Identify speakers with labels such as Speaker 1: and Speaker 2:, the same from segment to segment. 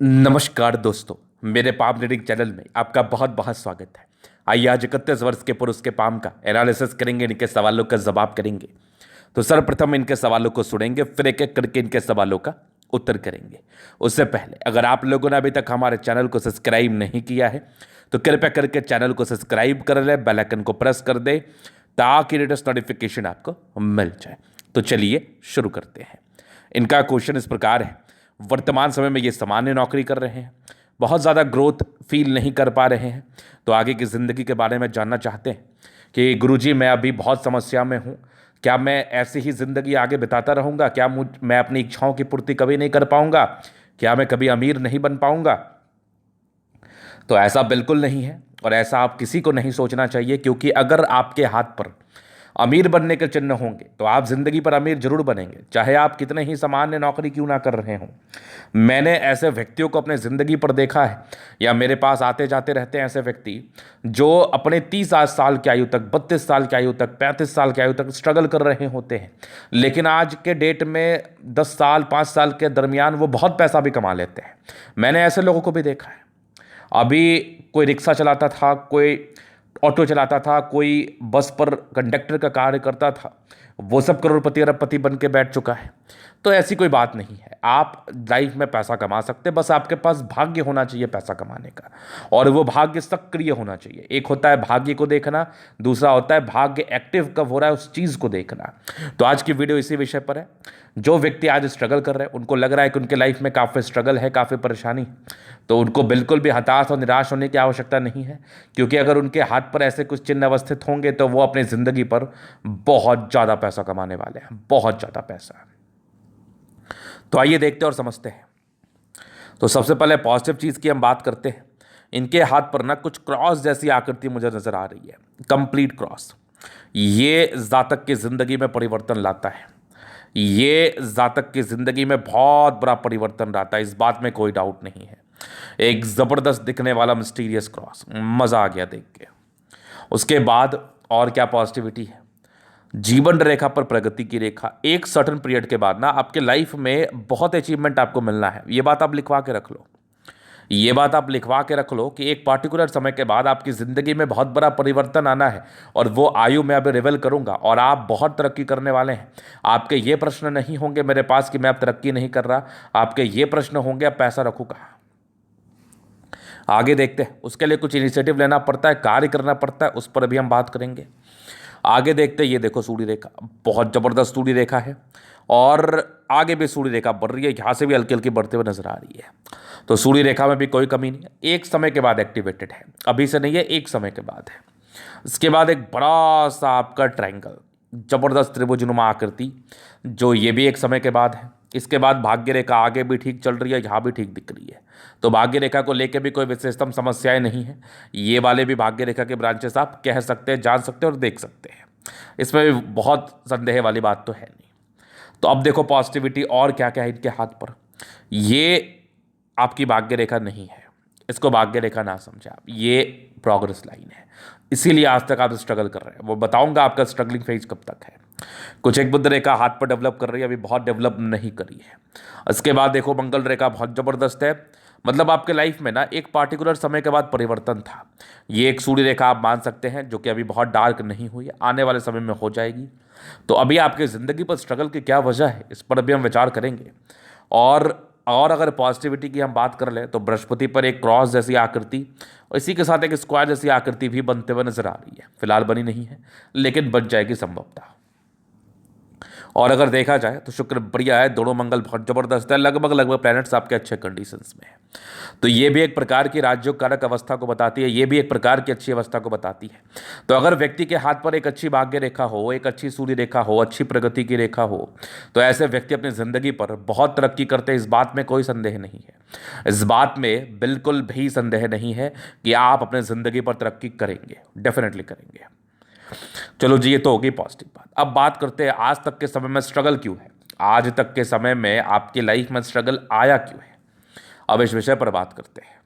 Speaker 1: नमस्कार दोस्तों, मेरे पाम रीडिंग चैनल में आपका बहुत बहुत स्वागत है। आइए आज 31 वर्ष के पुरुष के पाम का एनालिसिस करेंगे, इनके सवालों का जवाब करेंगे। तो सर्वप्रथम इनके सवालों को सुनेंगे, फिर एक एक करके इनके सवालों का उत्तर करेंगे। उससे पहले अगर आप लोगों ने अभी तक हमारे चैनल को सब्सक्राइब नहीं किया है तो कृपया करके चैनल को सब्सक्राइब कर ले, बेल आइकन को प्रेस कर दे ताकि लेटेस्ट नोटिफिकेशन आपको मिल जाए। तो चलिए शुरू करते हैं। इनका क्वेश्चन इस प्रकार है, वर्तमान समय में ये सामान्य नौकरी कर रहे हैं, बहुत ज़्यादा ग्रोथ फील नहीं कर पा रहे हैं, तो आगे की ज़िंदगी के बारे में जानना चाहते हैं कि गुरुजी मैं अभी बहुत समस्या में हूँ, क्या मैं ऐसी ही ज़िंदगी आगे बिताता रहूँगा? क्या मैं अपनी इच्छाओं की पूर्ति कभी नहीं कर पाऊँगा? क्या मैं कभी अमीर नहीं बन पाऊँगा? तो ऐसा बिल्कुल नहीं है और ऐसा आप किसी को नहीं सोचना चाहिए, क्योंकि अगर आपके हाथ पर अमीर बनने के चिन्ह होंगे तो आप जिंदगी पर अमीर जरूर बनेंगे, चाहे आप कितने ही सामान्य नौकरी क्यों ना कर रहे हों। मैंने ऐसे व्यक्तियों को अपने ज़िंदगी पर देखा है, या मेरे पास आते जाते रहते हैं ऐसे व्यक्ति जो अपने 30 साल की आयु तक, 32 साल की आयु तक, 35 साल की आयु तक स्ट्रगल कर रहे होते हैं, लेकिन आज के डेट में 10 साल 5 साल के दरमियान वो बहुत पैसा भी कमा लेते हैं। मैंने ऐसे लोगों को भी देखा है। अभी कोई रिक्शा चलाता था, कोई ऑटो चलाता था, कोई बस पर कंडक्टर का कार्य करता था, वो सब करोड़पति अरबपति बन के बैठ चुका है। तो ऐसी कोई बात नहीं है, आप लाइफ में पैसा कमा सकते, बस आपके पास भाग्य होना चाहिए पैसा कमाने का, और वो भाग्य सक्रिय होना चाहिए। एक होता है भाग्य को देखना, दूसरा होता है भाग्य एक्टिव कब हो रहा है उस चीज़ को देखना। तो आज की वीडियो इसी विषय पर है। जो व्यक्ति आज स्ट्रगल कर रहे हैं, उनको लग रहा है कि उनके लाइफ में काफ़ी स्ट्रगल है, काफ़ी परेशानी, तो उनको बिल्कुल भी हताश और निराश होने की आवश्यकता नहीं है, क्योंकि अगर उनके हाथ पर ऐसे कुछ चिन्ह अवस्थित होंगे तो वो अपनी ज़िंदगी पर बहुत ज़्यादा पैसा कमाने वाले हैं, बहुत ज़्यादा पैसा। तो आइए देखते और समझते हैं। तो सबसे पहले पॉजिटिव चीज़ की हम बात करते हैं। इनके हाथ पर ना कुछ क्रॉस जैसी आकृति मुझे नज़र आ रही है, कंप्लीट क्रॉस। ये जातक की ज़िंदगी में परिवर्तन लाता है, ये जातक की ज़िंदगी में बहुत बड़ा परिवर्तन लाता है, इस बात में कोई डाउट नहीं है। एक ज़बरदस्त दिखने वाला मिस्टीरियस क्रॉस, मज़ा आ गया देख के। उसके बाद और क्या पॉजिटिविटी है, जीवन रेखा पर प्रगति की रेखा। एक सर्टन पीरियड के बाद ना आपके लाइफ में बहुत अचीवमेंट आपको मिलना है, ये बात आप लिखवा के रख लो। ये बात आप लिखवा के रख लो कि एक पार्टिकुलर समय के बाद आपकी ज़िंदगी में बहुत बड़ा परिवर्तन आना है, और वो आयु में अभी रिवेल करूंगा और आप बहुत तरक्की करने वाले हैं। आपके ये प्रश्न नहीं होंगे मेरे पास कि मैं अब तरक्की नहीं कर रहा, आपके ये प्रश्न होंगे अब पैसा रखूँ कहाँ। आगे देखते हैं, उसके लिए कुछ इनिशिएटिव लेना पड़ता है, कार्य करना पड़ता है, उस पर भी हम बात करेंगे। आगे देखते हैं, ये देखो सूर्य रेखा, बहुत ज़बरदस्त सूर्य रेखा है, और आगे भी सूर्य रेखा बढ़ रही है, यहाँ से भी हल्की हल्की बढ़ते हुए नजर आ रही है। तो सूर्य रेखा में भी कोई कमी नहीं है, एक समय के बाद एक्टिवेटेड है, अभी से नहीं है, एक समय के बाद है। इसके बाद एक बड़ा सा आपका ट्रायंगल, जबरदस्त त्रिभुजनुमा आकृति, जो ये भी एक समय के बाद है। इसके बाद भाग्य रेखा आगे भी ठीक चल रही है, यहाँ भी ठीक दिख रही है। तो भाग्य रेखा को लेकर भी कोई विशेषतम समस्याएं नहीं है। ये वाले भी भाग्य रेखा के ब्रांचेस आप कह सकते हैं, जान सकते हैं और देख सकते हैं, इसमें भी बहुत संदेह वाली बात तो है नहीं। तो अब देखो पॉजिटिविटी और क्या क्या है इनके हाथ पर। ये आपकी भाग्य रेखा नहीं है, इसको भाग्य रेखा ना समझे आप, ये प्रोग्रेस लाइन है, इसीलिए आज तक आप स्ट्रगल कर रहे हैं। वो बताऊंगा आपका स्ट्रगलिंग फेज कब तक है। कुछ एक बुध रेखा हाथ पर डेवलप कर रही है, अभी बहुत डेवलप नहीं करी है। इसके बाद देखो मंगल रेखा बहुत ज़बरदस्त है, मतलब आपके लाइफ में ना एक पार्टिकुलर समय के बाद परिवर्तन था। ये एक सूर्य रेखा आप मान सकते हैं, जो कि अभी बहुत डार्क नहीं हुई है, आने वाले समय में हो जाएगी। तो अभी आपकी ज़िंदगी पर स्ट्रगल की क्या वजह है, इस पर अभी हम विचार करेंगे। और अगर पॉजिटिविटी की हम बात कर लें तो बृहस्पति पर एक क्रॉस जैसी आकृति और इसी के साथ एक स्क्वायर जैसी आकृति भी बनते हुए नजर आ रही है। फिलहाल बनी नहीं है, लेकिन बन जाएगी संभवतः। और अगर देखा जाए तो शुक्र बढ़िया है, दोनों मंगल बहुत जबरदस्त है, लगभग प्लैनेट्स आपके अच्छे कंडीशंस में है। तो ये भी एक प्रकार की राजयोग कारक अवस्था को बताती है, ये भी एक प्रकार की अच्छी अवस्था को बताती है। तो अगर व्यक्ति के हाथ पर एक अच्छी भाग्य रेखा हो, एक अच्छी सूर्य रेखा हो, अच्छी प्रगति की रेखा हो, तो ऐसे व्यक्ति अपनी जिंदगी पर बहुत तरक्की करते हैं, इस बात में कोई संदेह नहीं है। इस बात में बिल्कुल भी संदेह नहीं है कि आप अपने जिंदगी पर तरक्की करेंगे, डेफिनेटली करेंगे। चलो जी, ये तो होगी पॉजिटिव बात। अब बात करते हैं आज तक के समय में स्ट्रगल क्यों है, आज तक के समय में आपकी लाइफ में स्ट्रगल आया क्यों है। अब इस विषय पर बात करते हैं।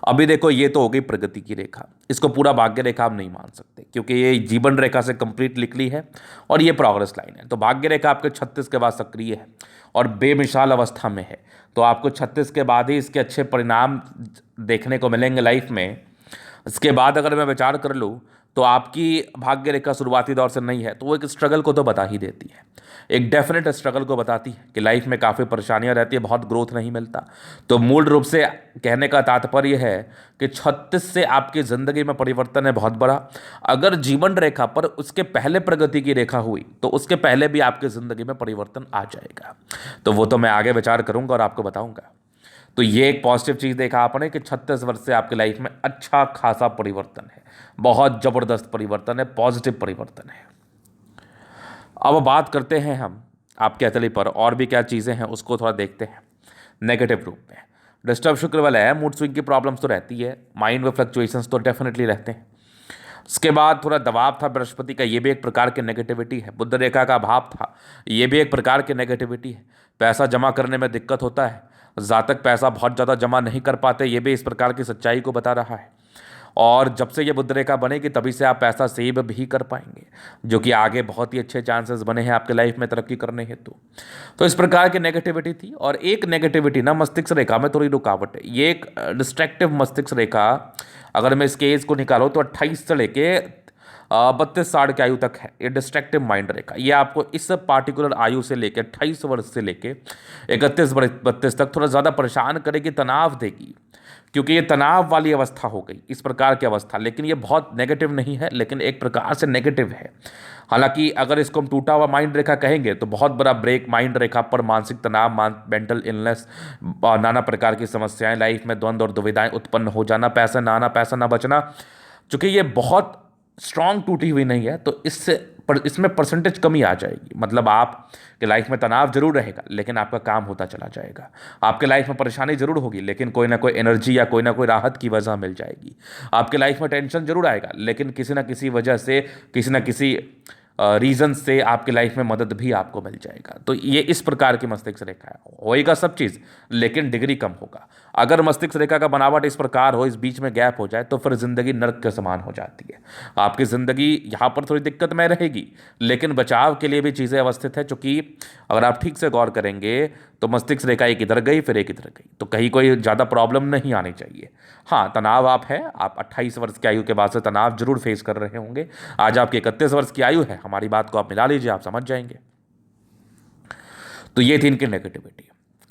Speaker 1: अभी देखो ये तो हो गई प्रगति की रेखा, इसको पूरा भाग्य रेखा आप नहीं मान सकते क्योंकि ये जीवन रेखा से कंप्लीट निकली है और ये प्रोग्रेस लाइन है। तो भाग्य रेखा आपके 36 के बाद सक्रिय है और बेमिसाल अवस्था में है, तो आपको 36 के बाद ही इसके अच्छे परिणाम देखने को मिलेंगे लाइफ में। इसके बाद अगर मैं विचार कर लूँ तो आपकी भाग्य रेखा शुरुआती दौर से नहीं है, तो वो एक स्ट्रगल को तो बता ही देती है, एक डेफिनेट स्ट्रगल को बताती है कि लाइफ में काफ़ी परेशानियां रहती है, बहुत ग्रोथ नहीं मिलता। तो मूल रूप से कहने का तात्पर्य है कि 36 से आपकी ज़िंदगी में परिवर्तन है बहुत बड़ा। अगर जीवन रेखा पर उसके पहले प्रगति की रेखा हुई तो उसके पहले भी आपकी ज़िंदगी में परिवर्तन आ जाएगा। तो वो तो मैं आगे विचार करूंगा और आपको बताऊंगा। तो ये एक पॉजिटिव चीज़ देखा आपने कि 36 वर्ष से आपकी लाइफ में अच्छा खासा परिवर्तन है, बहुत ज़बरदस्त परिवर्तन है, पॉजिटिव परिवर्तन है। अब बात करते हैं हम आपके अतली पर, और भी क्या चीज़ें हैं उसको थोड़ा देखते हैं नेगेटिव रूप में। डिस्टर्ब शुक्र वाला है, मूड स्विंग की प्रॉब्लम्स तो रहती है, माइंड में फ्लक्चुएशंस तो डेफिनेटली रहते हैं। उसके बाद थोड़ा दबाव था बृहस्पति का, ये भी एक प्रकार की नेगेटिविटी है। बुध रेखा का अभाव था, ये भी एक प्रकार की नेगेटिविटी है। पैसा जमा करने में दिक्कत होता है, जातक पैसा बहुत ज़्यादा जमा नहीं कर पाते, ये भी इस प्रकार की सच्चाई को बता रहा है। और जब से ये बुध रेखा बनेगी तभी से आप पैसा सेव भी कर पाएंगे, जो कि आगे बहुत ही अच्छे चांसेस बने हैं आपके लाइफ में तरक्की करने हेतु। तो इस प्रकार की नेगेटिविटी थी। और एक नेगेटिविटी ना मस्तिष्क रेखा में थोड़ी रुकावट है, ये एक डिस्ट्रक्टिव मस्तिष्क रेखा। अगर मैं इसके एज को निकालूँ तो 28 से लेके 32 साल की आयु तक है ये डिस्ट्रक्टिव माइंड रेखा। ये आपको इस पार्टिकुलर आयु से लेकर 28 वर्ष से लेके 31 32 तक थोड़ा ज़्यादा परेशान करेगी, तनाव देगी, क्योंकि ये तनाव वाली अवस्था हो गई, इस प्रकार की अवस्था। लेकिन ये बहुत नेगेटिव नहीं है, लेकिन एक प्रकार से नेगेटिव है। हालांकि अगर इसको हम टूटा हुआ माइंड रेखा कहेंगे तो बहुत बड़ा ब्रेक माइंड रेखा पर मानसिक तनाव, मेंटल इलनेस, नाना प्रकार की समस्याएं, लाइफ में द्वंद्व और दुविधाएं उत्पन्न हो जाना, पैसा ना आना, पैसा ना बचना। चूंकि ये बहुत स्ट्रांग टूटी हुई नहीं है तो इसमें परसेंटेज कमी आ जाएगी। मतलब आपके लाइफ में तनाव जरूर रहेगा लेकिन आपका काम होता चला जाएगा। आपके लाइफ में परेशानी जरूर होगी लेकिन कोई ना कोई एनर्जी या कोई ना कोई राहत की वजह मिल जाएगी। आपके लाइफ में टेंशन जरूर आएगा लेकिन किसी ना किसी वजह से, किसी ना किसी रीजन से आपकी लाइफ में मदद भी आपको मिल जाएगा। तो ये इस प्रकार की मस्तिष्क रेखा है, होएगा सब चीज़ लेकिन डिग्री कम होगा। अगर मस्तिष्क रेखा का बनावट इस प्रकार हो, इस बीच में गैप हो जाए तो फिर जिंदगी नर्क के समान हो जाती है। आपकी ज़िंदगी यहाँ पर थोड़ी दिक्कत में रहेगी लेकिन बचाव के लिए भी चीज़ें अवस्थित है, चूँकि अगर आप ठीक से गौर करेंगे तो मस्तिष्क रेखा एक इधर गई फिर एक इधर गई, तो कहीं कोई ज़्यादा प्रॉब्लम नहीं आनी चाहिए। हाँ, तनाव आप है, आप 28 वर्ष की आयु के बाद से तनाव जरूर फेस कर रहे होंगे। आज आपकी 31 वर्ष की आयु है, हमारी बात को आप मिला लीजिए, आप समझ जाएंगे। तो ये थी इनकी नेगेटिविटी।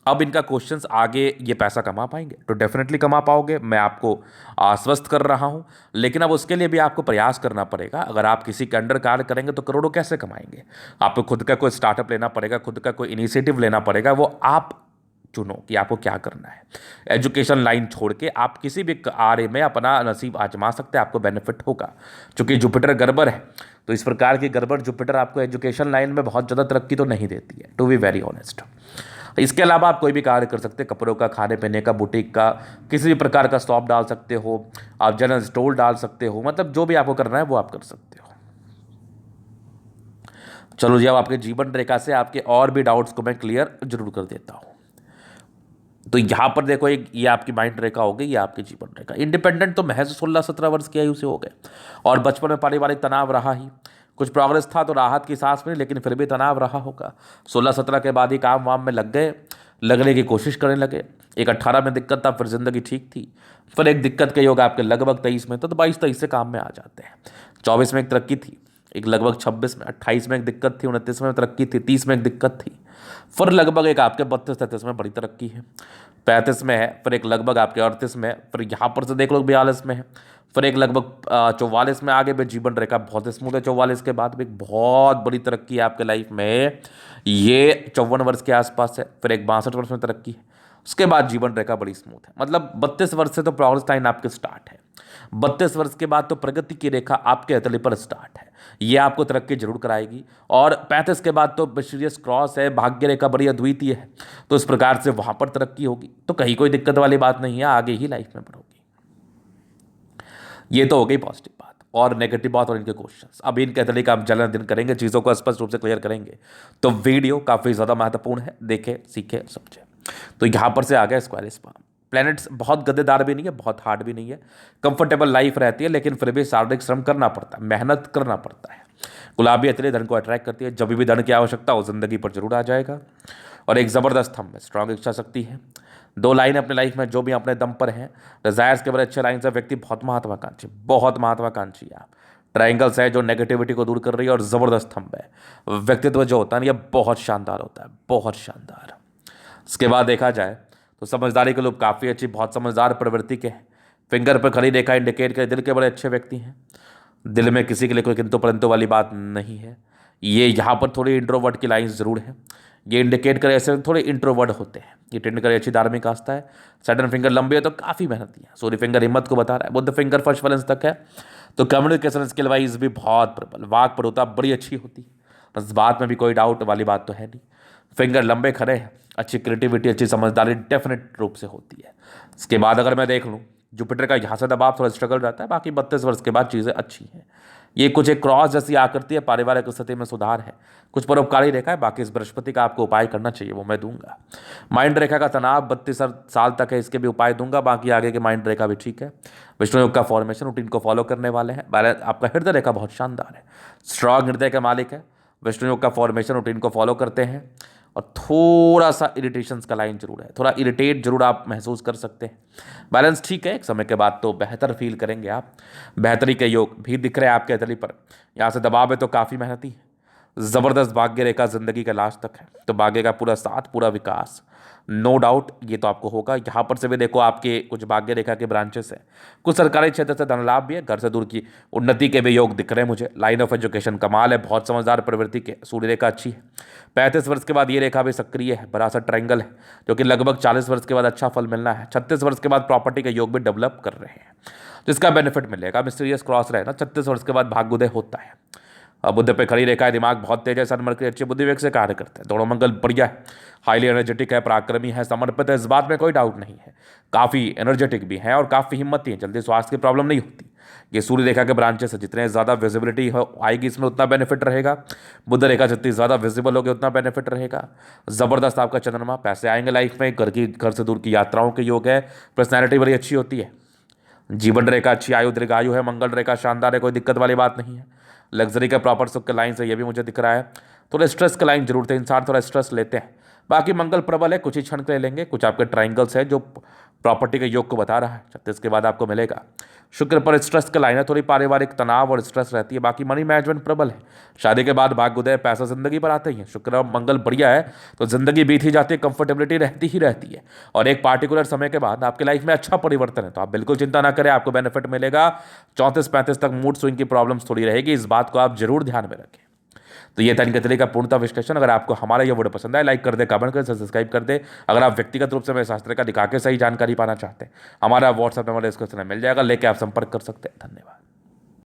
Speaker 1: अब इनका क्वेश्चंस आगे, ये पैसा कमा पाएंगे तो डेफिनेटली कमा पाओगे, मैं आपको आश्वस्त कर रहा हूं। लेकिन अब उसके लिए भी आपको प्रयास करना पड़ेगा। अगर आप किसी के अंडर कार्य करेंगे तो करोड़ों कैसे कमाएंगे? आपको खुद का कोई स्टार्टअप लेना पड़ेगा, खुद का कोई इनिशिएटिव लेना पड़ेगा, वो आप चुनो कि आपको क्या करना है। एजुकेशन लाइन छोड़ के आप किसी भी कार्य में अपना नसीब आजमा सकते हैं, आपको बेनिफिट होगा। चूंकि जुपिटर गड़बड़ है तो इस प्रकार की गड़बड़ जुपिटर आपको एजुकेशन लाइन में बहुत ज़्यादा तरक्की तो नहीं देती है, टू बी वेरी ऑनेस्ट। इसके अलावा आप कोई भी कार्य कर सकते हैं, कपड़ों का, खाने पीने का, बुटीक का, किसी भी प्रकार का शॉप डाल सकते हो आप, जनरल स्टोर डाल सकते हो, मतलब जो भी आपको करना है वो आप कर सकते हो। चलो जी, अब आपके जीवन रेखा से आपके और भी डाउट्स को मैं क्लियर जरूर कर देता हूँ। तो यहाँ पर देखो, एक ये आपकी माइंड रेखा हो गई, ये आपकी जीवन रेखा। इंडिपेंडेंट तो महज 16-17 वर्ष की आयु से हो गए और बचपन में पारिवारिक तनाव रहा ही, कुछ प्रोग्रेस था तो राहत की सांस मिली लेकिन फिर भी तनाव रहा होगा। 16-17 के बाद ही काम वाम में लग गए, लगने की कोशिश करने लगे। एक 18 में दिक्कत था, फिर जिंदगी ठीक थी। फिर एक दिक्कत के योग आपके लगभग 23 में, तो 22-23 से काम में आ जाते हैं। 24 में एक तरक्की थी, एक लगभग 26 में, 28 में एक दिक्कत थी, 29 में तरक्की थी, 30 में एक दिक्कत थी, फिर लगभग एक आपके 32-33 में बड़ी तरक्की है, 35 में है, फिर एक लगभग आपके 38 में, फिर यहाँ पर से देख लो 42 में है, फिर एक लगभग 44 में। आगे भी जीवन रेखा बहुत स्मूथ है। 44 के बाद भी एक बहुत बड़ी तरक्की है आपके लाइफ में, ये 54 वर्ष के आसपास है। फिर एक 62 वर्ष में तरक्की है, उसके बाद जीवन रेखा बड़ी स्मूथ है। मतलब 32 वर्ष से तो प्रोग्रेस लाइन आपके स्टार्ट है, 32 वर्ष के बाद तो प्रगति की रेखा आपके हथेली पर स्टार्ट है, ये आपको तरक्की जरूर कराएगी। और 35 के बाद तो मिस्टीरियस क्रॉस है, भाग्य रेखा बड़ी अद्वितीय है, तो इस प्रकार से वहां पर तरक्की होगी। तो कहीं कोई दिक्कत वाली बात नहीं है, आगे ही लाइफ में बढ़ोगी। ये तो हो गई पॉजिटिव बात। और नेगेटिव बात और इनके क्वेश्चंस, अभी इनके हथेली का हम जलन दिन करेंगे, चीज़ों को स्पष्ट रूप से क्लियर करेंगे। तो वीडियो काफ़ी ज़्यादा महत्वपूर्ण है, देखें, सीखें, समझें। तो यहाँ पर से आ गया स्क्वायर स्पाम। प्लैनेट्स बहुत गद्देदार भी नहीं है, बहुत हार्ड भी नहीं है, कंफर्टेबल लाइफ रहती है, लेकिन फिर भी शारीरिक श्रम करना पड़ता है, मेहनत करना पड़ता है। गुलाबी अतरी धन को अट्रैक्ट करती है, जब भी धन की आवश्यकता हो जिंदगी पर जरूर आ जाएगा। और एक ज़बरदस्त थंब है, स्ट्रांग इच्छा शक्ति है। 2 लाइन अपने लाइफ में जो भी अपने दम पर हैं, डिजायर्स के बड़े अच्छे लाइन से व्यक्ति बहुत महत्वाकांक्षी है आप। ट्राइंगल्स है जो नेगेटिविटी को दूर कर रही है, और ज़बरदस्त थंब है। व्यक्तित्व जो होता है ना, ये बहुत शानदार होता है, बहुत शानदार। इसके बाद देखा जाए तो समझदारी के लोग काफ़ी अच्छी, बहुत समझदार प्रवृत्ति के हैं। फिंगर पर खड़ी रेखा इंडिकेट करे दिल के बड़े अच्छे व्यक्ति हैं। दिल में किसी के लिए कोई किंतु परंतु वाली बात नहीं है। ये यहाँ पर थोड़ी इंट्रोवर्ट की लाइन्स जरूर है। ये इंडिकेट करे ऐसे थोड़े इंट्रोवर्ट होते हैं। ये टेंड करे अच्छी धार्मिक आस्था है। सैटर्न फिंगर लंबी है तो काफ़ी मेहनती है। सूर्य फिंगर हिम्मत को बता रहा है। बुध फिंगर फर्स्ट बैलेंस तक है तो कम्युनिकेशन स्किल वाइज भी बहुत प्रबल। वाक पर होता बड़ी अच्छी होती है, बस बात में भी कोई डाउट वाली बात तो है नहीं। फिंगर लंबे खड़े हैं, अच्छी क्रिएटिविटी, अच्छी समझदारी डेफिनेट रूप से होती है। इसके बाद अगर मैं देख लूँ, जुपिटर का यहाँ से दबाव थोड़ा स्ट्रगल रहता है, बाकी 32 वर्ष के बाद चीज़ें अच्छी हैं। ये कुछ एक क्रॉस जैसी आकृति है, पारिवारिक स्थिति में सुधार है, कुछ परोपकारी रेखा है। बाकी इस बृहस्पति का आपको उपाय करना चाहिए, वो मैं दूंगा। माइंड रेखा का तनाव 32 साल तक है, इसके भी उपाय दूंगा। बाकी आगे के माइंड रेखा भी ठीक है। विष्णु योग का फॉर्मेशन रूटीन को फॉलो करने वाले हैं। आपका हृदय रेखा बहुत शानदार है, स्ट्रॉन्ग हृदय के मालिक है। विष्णु योग का फॉर्मेशन रूटीन को फॉलो करते हैं। और थोड़ा सा इरिटेशंस का लाइन जरूर है, थोड़ा इरिटेट जरूर आप महसूस कर सकते हैं। बैलेंस ठीक है, एक समय के बाद तो बेहतर फील करेंगे आप। बेहतरी के योग भी दिख रहे हैं आपके हथेली पर। यहाँ से दबाव है तो काफ़ी मेहनती है। ज़बरदस्त भाग्य रेखा जिंदगी का लास्ट तक है, तो भाग्य का पूरा साथ, पूरा विकास, नो डाउट ये तो आपको होगा। यहाँ पर से भी देखो आपके कुछ भाग्य रेखा के ब्रांचेस हैं। कुछ सरकारी क्षेत्र से धन लाभ भी है, घर से दूर की उन्नति के भी योग दिख रहे हैं मुझे। लाइन ऑफ एजुकेशन कमाल है, बहुत समझदार प्रवृत्ति के। सूर्य रेखा अच्छी है। 35 वर्ष के बाद ये रेखा भी सक्रिय है, बड़ा सा ट्रायंगल है, जो कि लगभग 40 वर्ष के बाद अच्छा फल मिलना है। 36 वर्ष के बाद प्रॉपर्टी के योग भी डेवलप कर रहे हैं, जिसका बेनिफिट मिलेगा। मिस्टीरियस क्रॉस रहे ना, 36 वर्ष के बाद भाग्योदय होता है। बुद्ध पे खड़ी रेखा है, दिमाग बहुत तेज है, सन मरकरी अच्छे बुद्धि वेग से कार्य करते हैं। दोनों मंगल बढ़िया है, हाईली एनर्जेटिक है, पराक्रमी है, समर्पित है, इस बात में कोई डाउट नहीं है। काफ़ी एनर्जेटिक भी है और काफ़ी हिम्मती है, जल्दी स्वास्थ्य की प्रॉब्लम नहीं होती। ये सूर्य रेखा के ब्रांचेस है, जितने ज़्यादा विजिबिलिटी आएगी इसमें उतना बेनिफिट रहेगा। बुद्ध रेखा जितनी ज़्यादा विजिबल होगी उतना बेनिफिट रहेगा। ज़बरदस्त आपका चंद्रमा, पैसे आएंगे लाइफ में। घर से दूर की यात्राओं के योग है। पर्सनैलिटी बड़ी अच्छी होती है। जीवन रेखा अच्छी, आयु दीर्घायु है। मंगल रेखा शानदार है, कोई दिक्कत वाली बात नहीं है। लग्जरी का प्रॉपर सुख का लाइन से ये भी मुझे दिख रहा है। थोड़ा स्ट्रेस का लाइन जरूर थे, इंसान थोड़ा स्ट्रेस लेते हैं। बाकी मंगल प्रबल है, कुछ ही क्षण के लिए लेंगे। कुछ आपके ट्राइंगल्स है जो प्रॉपर्टी के योग को बता रहा है, 36 के बाद आपको मिलेगा। शुक्र पर स्ट्रेस का लाइन है, थोड़ी पारिवारिक तनाव और स्ट्रेस रहती है। बाकी मनी मैनेजमेंट प्रबल है। शादी के बाद भाग्योदय, पैसा जिंदगी पर आते ही है। शुक्र और मंगल बढ़िया है तो जिंदगी बीत ही जाती है, कंफर्टेबिलिटी रहती है। और एक पार्टिकुलर समय के बाद आपकी लाइफ में अच्छा परिवर्तन है, तो आप बिल्कुल चिंता ना करें, आपको बेनिफिट मिलेगा। 34-35 तक मूड स्विंग की प्रॉब्लम्स थोड़ी रहेगी, इस बात को आप जरूर ध्यान में रखें। तो ये था इनके तरीके का पूर्णता विश्लेषण। अगर आपको हमारा ये वीडियो पसंद आए, लाइक कर दे, कमेंट कर, सब्सक्राइब कर दे। अगर आप व्यक्तिगत रूप से मेरे शास्त्र का दिखा के सही जानकारी पाना चाहते हैं, हमारा व्हाट्सएप नंबर डिस्क्रिप्शन में मिल जाएगा, लेके आप संपर्क कर सकते हैं। धन्यवाद।